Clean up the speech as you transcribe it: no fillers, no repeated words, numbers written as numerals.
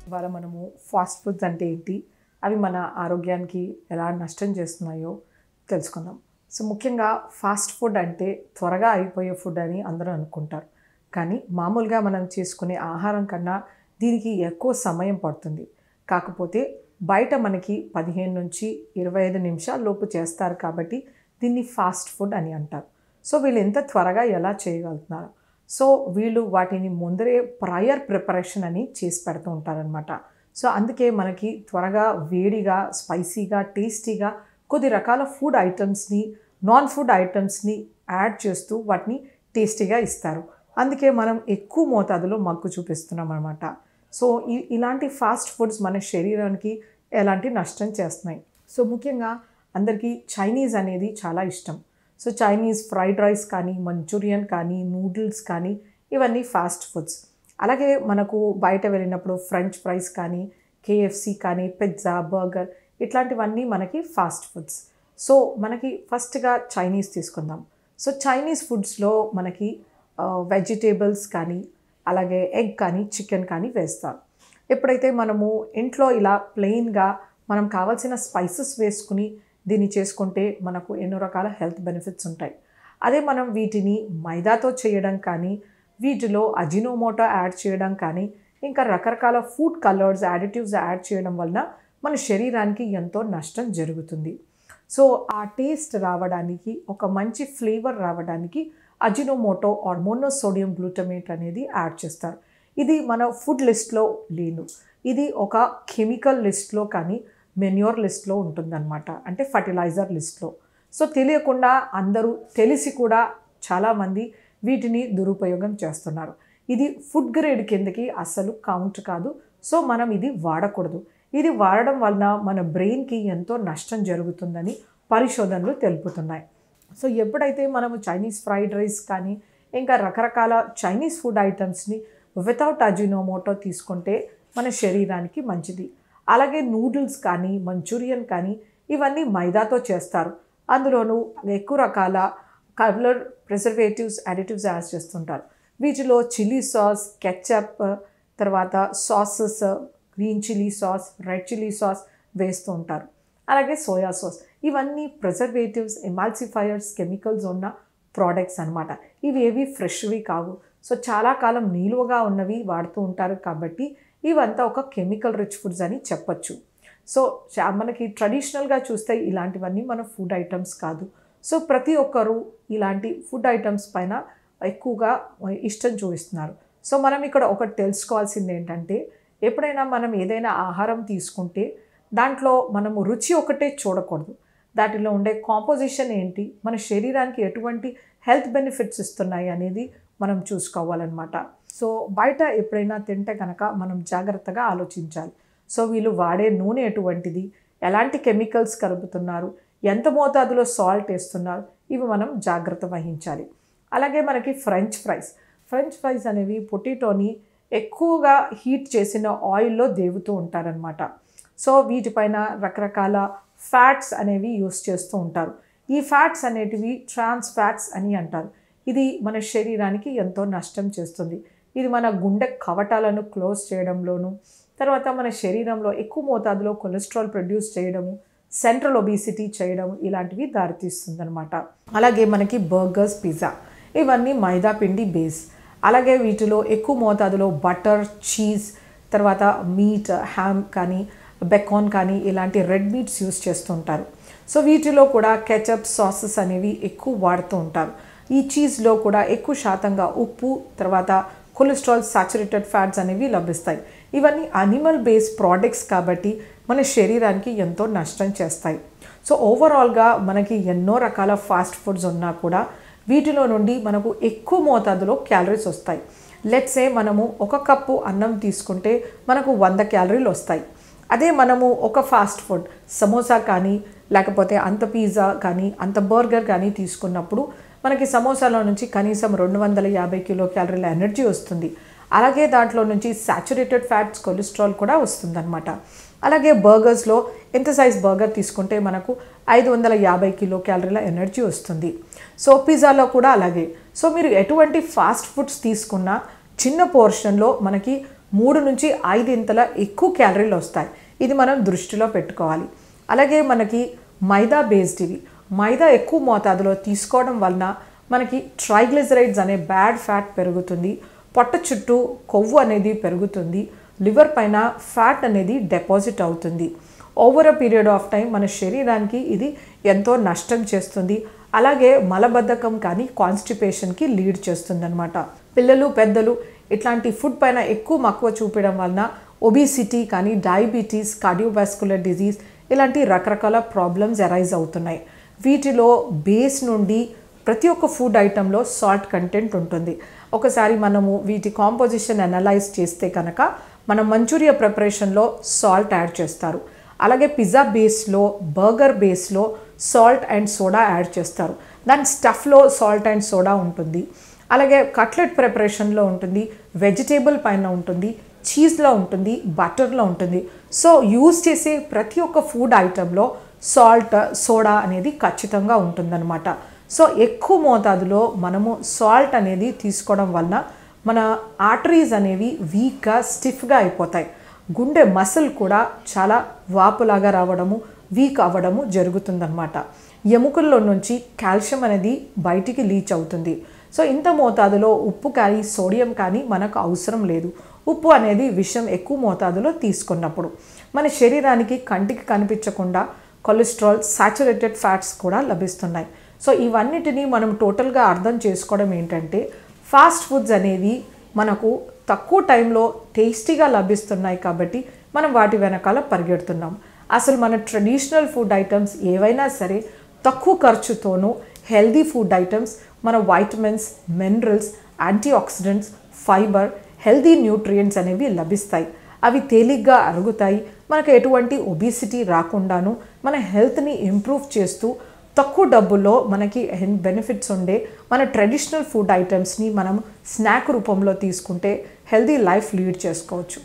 ఇవాళ మనము fast foods అంటే ఏంటి, అవి మన ఆరోగ్యానికి ఎలా నష్టం చేస్తున్నాయో తెలుసుకుందాం. సో ముఖ్యంగా ఫాస్ట్ ఫుడ్ అంటే త్వరగా అయిపోయే ఫుడ్ అని అందరూ అనుకుంటారు. కానీ మామూలుగా మనం చేసుకునే ఆహారం కన్నా దీనికి ఎక్కువ సమయం పడుతుంది. కాకపోతే బయట మనకి 15 నుంచి 25 నిమిషాల లోపు చేస్తారు కాబట్టి దీన్ని ఫాస్ట్ ఫుడ్ అని అంటారు. సో వీళ్ళు ఎంత త్వరగా ఎలా చేయగలుగుతున్నారు? సో వీళ్ళు వాటిని ముందరే ప్రయర్ ప్రిపరేషన్ అని చేసి పెడుతూ ఉంటారనమాట. సో అందుకే మనకి త్వరగా వేడిగా, స్పైసీగా, టేస్టీగా కొద్ది రకాల ఫుడ్ ఐటమ్స్ని, నాన్ ఫుడ్ ఐటమ్స్ని యాడ్ చేస్తూ వాటిని టేస్టీగా ఇస్తారు. అందుకే మనం ఎక్కువ మోతాదులో మగ్గు చూపిస్తున్నాం అనమాట. సో ఇలాంటి ఫాస్ట్ ఫుడ్స్ మన శరీరానికి ఎలాంటి నష్టం చేస్తున్నాయి. సో ముఖ్యంగా అందరికీ చైనీస్ అనేది చాలా ఇష్టం. సో చైనీస్ ఫ్రైడ్ రైస్ కానీ, మంచూరియన్ కానీ, నూడిల్స్ కానీ ఇవన్నీ ఫాస్ట్ ఫుడ్స్. అలాగే మనకు బయట వెళ్ళినప్పుడు ఫ్రెంచ్ ఫ్రైస్ కానీ, కేఎఫ్సి కానీ, పిజ్జా, బర్గర్ ఇట్లాంటివన్నీ మనకి ఫాస్ట్ ఫుడ్స్. సో మనకి ఫస్ట్గా చైనీస్ తీసుకుందాం. సో చైనీస్ ఫుడ్స్లో మనకి వెజిటేబుల్స్ కానీ, అలాగే ఎగ్ కానీ, చికెన్ కానీ వేస్తారు. ఎప్పుడైతే మనము ఇంట్లో ఇలా ప్లెయిన్గా మనం కావాల్సిన స్పైసెస్ వేసుకుని దీన్ని చేసుకుంటే మనకు ఎన్నో రకాల హెల్త్ బెనిఫిట్స్ ఉంటాయి. అదే మనం వీటిని మైదాతో చేయడం కానీ, వీటిలో అజినోమోటో యాడ్ చేయడం కానీ, ఇంకా రకరకాల ఫుడ్ కలర్స్, యాడిటివ్స్ యాడ్ చేయడం వలన మన శరీరానికి ఎంతో నష్టం జరుగుతుంది. సో ఆ టేస్ట్ రావడానికి, ఒక మంచి ఫ్లేవర్ రావడానికి అజినోమోటో ఆర్ మోనోసోడియం గ్లూటమేట్ అనేది యాడ్ చేస్తారు. ఇది మన ఫుడ్ లిస్ట్లో లేదు. ఇది ఒక కెమికల్ లిస్ట్లో కానీ మెన్యూర్ లిస్ట్లో ఉంటుందన్నమాట, అంటే ఫర్టిలైజర్ లిస్ట్లో. సో తెలియకుండా అందరూ తెలిసి కూడా చాలామంది వీటిని దురుపయోగం చేస్తున్నారు. ఇది ఫుడ్ గ్రేడ్ కిందకి అస్సలు కౌంట్ కాదు. సో మనం ఇది వాడకూడదు. ఇది వాడడం వలన మన బ్రెయిన్కి ఎంతో నష్టం జరుగుతుందని పరిశోధనలు తెలుపుతున్నాయి. సో ఎప్పుడైతే మనము చైనీస్ ఫ్రైడ్ రైస్ కానీ, ఇంకా రకరకాల చైనీస్ ఫుడ్ ఐటమ్స్ని వితౌట్ అజినోమోటో తీసుకుంటే మన శరీరానికి మంచిది. అలాగే నూడిల్స్ కానీ, మంచూరియన్ కానీ ఇవన్నీ మైదాతో చేస్తారు. అందులోనూ ఎక్కువ రకాల కలర్ ప్రిజర్వేటివ్స్, అడిటివ్స్ యాడ్ చేస్తుంటారు. వీటిలో చిల్లీ సాస్, కెచప్, తర్వాత sauces, green chilli sauce, red chilli sauce వేస్తూ ఉంటారు. అలాగే సోయా సాస్. ఇవన్నీ ప్రిజర్వేటివ్స్, ఎమాల్సిఫైయర్స్, కెమికల్స్ ఉన్న ప్రోడక్ట్స్ అనమాట. ఇవి ఏవి ఫ్రెష్వి కావు. సో చాలా కాలం నిలువగా ఉన్నవి వాడుతూ ఉంటారు కాబట్టి ఇవంతా ఒక కెమికల్ రిచ్ ఫుడ్స్ అని చెప్పచ్చు. సో మనకి ట్రెడిషనల్గా చూస్తే ఇలాంటివన్నీ మన ఫుడ్ ఐటమ్స్ కాదు. సో ప్రతి ఒక్కరూ ఇలాంటి ఫుడ్ ఐటమ్స్ పైన ఎక్కువగా ఇష్టం చూపిస్తున్నారు. సో మనం ఇక్కడ ఒకటి తెలుసుకోవాల్సింది ఏంటంటే, ఎప్పుడైనా మనం ఏదైనా ఆహారం తీసుకుంటే దాంట్లో మనము రుచి ఒకటే చూడకూడదు. దాటిలో ఉండే కాంపోజిషన్ ఏంటి, మన శరీరానికి ఎటువంటి హెల్త్ బెనిఫిట్స్ ఇస్తున్నాయి అనేది మనం చూసుకోవాలన్నమాట. సో బయట ఎప్పుడైనా తింటే కనుక మనం జాగ్రత్తగా ఆలోచించాలి. సో వీళ్ళు వాడే నూనె ఎటువంటిది, ఎలాంటి కెమికల్స్ కలుపుతున్నారు, ఎంత మోతాదులో సాల్ట్ వేస్తున్నారు, ఇవి మనం జాగ్రత్త వహించాలి. అలాగే మనకి ఫ్రెంచ్ ఫ్రైస్ అనేవి పొటాటోని ఎక్కువగా హీట్ చేసిన ఆయిల్లో దేవుతూ ఉంటారనమాట. సో వీటిపైన రకరకాల ఫ్యాట్స్ అనేవి యూస్ చేస్తూ ఉంటారు. ఈ ఫ్యాట్స్ అనేటివి ట్రాన్స్ ఫ్యాట్స్ అని అంటారు. ఇది మన శరీరానికి ఎంతో నష్టం చేస్తుంది. ఇది మన గుండె కవటాలను క్లోజ్ చేయడంలోను, తర్వాత మన శరీరంలో ఎక్కువ మోతాదులో కొలెస్ట్రాల్ ప్రొడ్యూస్ చేయడము, సెంట్రల్ ఒబిసిటీ చేయడం ఇలాంటివి దారితీస్తుంది అనమాట. అలాగే మనకి బర్గర్స్, పిజ్జా ఇవన్నీ మైదా పిండి బేస్. అలాగే వీటిలో ఎక్కువ మోతాదులో బటర్, చీజ్, తర్వాత మీట్, హ్యామ్ కానీ, బెకాన్ కానీ ఇలాంటి రెడ్ మీట్స్ యూస్ చేస్తుంటారు. సో వీటిలో కూడా కెచప్, సాసెస్ అనేవి ఎక్కువ వాడుతూ ఉంటారు. ఈ చీజ్లో కూడా ఎక్కువ శాతంగా ఉప్పు, తర్వాత కొలెస్ట్రాల్, సాచురేటెడ్ ఫ్యాట్స్ అనేవి లభిస్తాయి. ఇవన్నీ అనిమల్ బేస్డ్ ప్రోడక్ట్స్ కాబట్టి మన శరీరానికి ఎంతో నష్టం చేస్తాయి. సో ఓవరాల్గా మనకి ఎన్నో రకాల ఫాస్ట్ ఫుడ్స్ ఉన్నా కూడా వీటిలో నుండి మనకు ఎక్కువ మోతాదులో క్యాలరీస్ వస్తాయి. లెట్సే మనము ఒక కప్పు అన్నం తీసుకుంటే మనకు 100 క్యాలరీలు వస్తాయి. అదే మనము ఒక ఫాస్ట్ ఫుడ్ సమోసా కానీ, లేకపోతే అంత పిజ్జా కానీ, అంత బర్గర్ కానీ తీసుకున్నప్పుడు మనకి సమోసాలో నుంచి కనీసం 250 కిలో క్యాలరీల ఎనర్జీ వస్తుంది. అలాగే దాంట్లో నుంచి సాచురేటెడ్ ఫ్యాట్స్, కొలెస్ట్రాల్ కూడా వస్తుందన్నమాట. అలాగే బర్గర్స్లో ఎంత సైజ్ బర్గర్ తీసుకుంటే మనకు 550 కిలో క్యాలరీల ఎనర్జీ వస్తుంది. సో పిజ్జాలో కూడా అలాగే. సో మీరు ఎటువంటి ఫాస్ట్ ఫుడ్స్ తీసుకున్నా చిన్న పోర్షన్లో మనకి 3 నుంచి 5 ఇంతల ఎక్కువ క్యాలరీలు వస్తాయి. ఇది మనం దృష్టిలో పెట్టుకోవాలి. అలాగే మనకి మైదా బేస్డ్ ఇవి. మైదా ఎక్కువ మోతాదులో తీసుకోవడం వలన మనకి ట్రైగ్లిజరైడ్స్ అనే బ్యాడ్ ఫ్యాట్ పెరుగుతుంది, పొట్ట చుట్టూ కొవ్వు అనేది పెరుగుతుంది, లివర్ పైన ఫ్యాట్ అనేది డిపాజిట్ అవుతుంది. Over a period of time మన శరీరానికి ఇది ఎంతో నష్టం చేస్తుంది. అలాగే మలబద్ధకం కానీ కాన్స్టిపేషన్కి లీడ్ చేస్తుంది అనమాట. పిల్లలు పెద్దలు ఇట్లాంటి ఫుడ్ పైన ఎక్కువ మక్కువ చూపడం వలన ఒబిసిటీ కానీ డయాబెటీస్, కార్డియోవాస్కులర్ డిజీజ్ ఇలాంటి రకరకాల ప్రాబ్లమ్స్ అరైజ్ అవుతున్నాయి. వీటిలో బేస్ నుండి ప్రతి ఒక్క ఫుడ్ ఐటెంలో సాల్ట్ కంటెంట్ ఉంటుంది. ఒకసారి మనము వీటి కాంపోజిషన్ అనలైజ్ చేస్తే కనుక మనం మంచూరియా ప్రిపరేషన్లో సాల్ట్ యాడ్ చేస్తారు. అలాగే పిజ్జా బేస్లో, బర్గర్ బేస్లో సాల్ట్ అండ్ సోడా యాడ్ చేస్తారు. దాని స్టఫ్లో సాల్ట్ అండ్ సోడా ఉంటుంది. అలాగే కట్లెట్ ప్రిపరేషన్లో ఉంటుంది, వెజిటేబుల్ పైన ఉంటుంది, చీజ్లో ఉంటుంది, బటర్లో ఉంటుంది. సో యూజ్ చేసే ప్రతి ఒక్క ఫుడ్ ఐటెంలో సాల్ట్, సోడా అనేది ఖచ్చితంగా ఉంటుందన్నమాట. సో ఎక్కువ మోతాదులో మనము సాల్ట్ అనేది తీసుకోవడం వలన మన ఆర్టరీస్ అనేవి వీక్గా, స్టిఫ్గా అయిపోతాయి. గుండె మసిల్ కూడా చాలా వాపులాగా రావడము, వీక్ అవ్వడము జరుగుతుందన్నమాట. ఎముకల్లో నుంచి కాల్షియం అనేది బయటికి లీచ్ అవుతుంది. సో ఇంత మోతాదులో ఉప్పు కానీ సోడియం కానీ మనకు అవసరం లేదు. ఉప్పు అనేది విషం ఎక్కువ మోతాదులో తీసుకున్నప్పుడు మన శరీరానికి కంటికి కనిపించకుండా కొలెస్ట్రాల్, సాచురేటెడ్ ఫ్యాట్స్ కూడా లభిస్తున్నాయి. సో ఇవన్నిటినీ మనం టోటల్గా అర్థం చేసుకోవడం ఏంటంటే ఫాస్ట్ ఫుడ్స్ అనేవి మనకు తక్కువ టైంలో టేస్టీగా లభిస్తున్నాయి కాబట్టి మనం వాటి వెనకాల పరిగెడుతున్నాం. అసలు మన ట్రెడిషనల్ ఫుడ్ ఐటమ్స్ ఏవైనా సరే తక్కువ ఖర్చుతోనూ హెల్దీ ఫుడ్ ఐటమ్స్ మన vitamins, minerals, antioxidants, fibre, healthy nutrients అనేవి లభిస్తాయి. అవి తేలిగ్గా అరుగుతాయి. మనకు ఎటువంటి ఒబిసిటీ రాకుండాను మన హెల్త్ని ఇంప్రూవ్ చేస్తూ తక్కువ డబ్బుల్లో మనకి బెనిఫిట్స్ ఉండే మన ట్రెడిషనల్ ఫుడ్ ఐటమ్స్ని మనం స్నాక్ రూపంలో తీసుకుంటే హెల్దీ లైఫ్ లీడ్ చేసుకోవచ్చు.